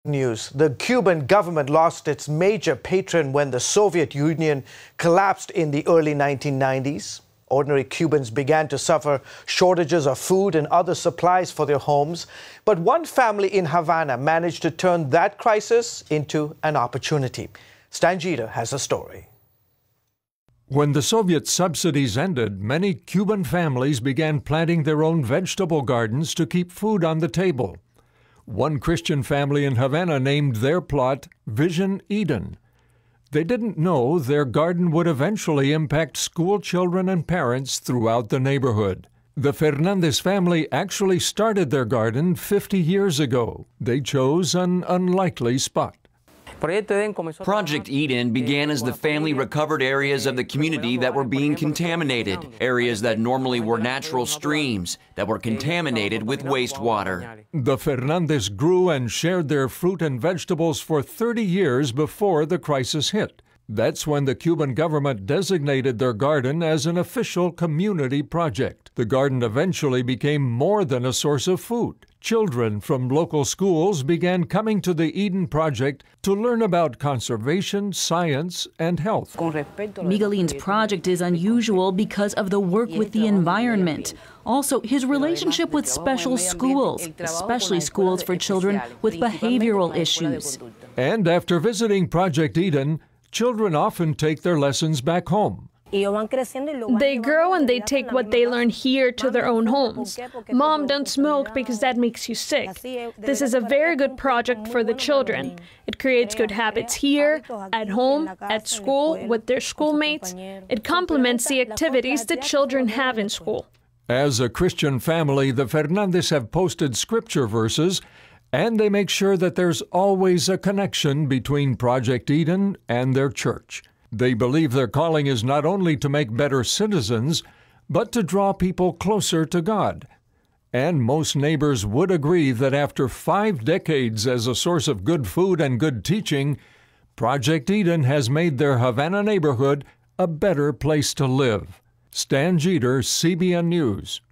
News. The Cuban government lost its major patron when the Soviet Union collapsed in the early 1990s. Ordinary Cubans began to suffer shortages of food and other supplies for their homes. But one family in Havana managed to turn that crisis into an opportunity. Stan Jeter has a story. When the Soviet subsidies ended, many Cuban families began planting their own vegetable gardens to keep food on the table. One Christian family in Havana named their plot Vision Eden. They didn't know their garden would eventually impact school children and parents throughout the neighborhood. The Fernandez family actually started their garden 50 years ago. They chose an unlikely spot. Project Eden began as the family recovered areas of the community that were being contaminated, areas that normally were natural streams that were contaminated with wastewater. The Fernandez grew and shared their fruit and vegetables for 30 years before the crisis hit. That's when the Cuban government designated their garden as an official community project. The garden eventually became more than a source of food. Children from local schools began coming to the Eden Project to learn about conservation, science, and health. Miguelin's project is unusual because of the work with the environment. Also, his relationship with special schools, especially schools for children with behavioral issues. And after visiting Project Eden, children often take their lessons back home. They grow and they take what they learn here to their own homes. Mom, don't smoke because that makes you sick. This is a very good project for the children. It creates good habits here, at home, at school, with their schoolmates. It complements the activities the children have in school. As a Christian family, the Fernandez have posted scripture verses, and they make sure that there's always a connection between Project Eden and their church. They believe their calling is not only to make better citizens, but to draw people closer to God. And most neighbors would agree that after 5 decades as a source of good food and good teaching, Project Eden has made their Havana neighborhood a better place to live. Stan Jeter, CBN News.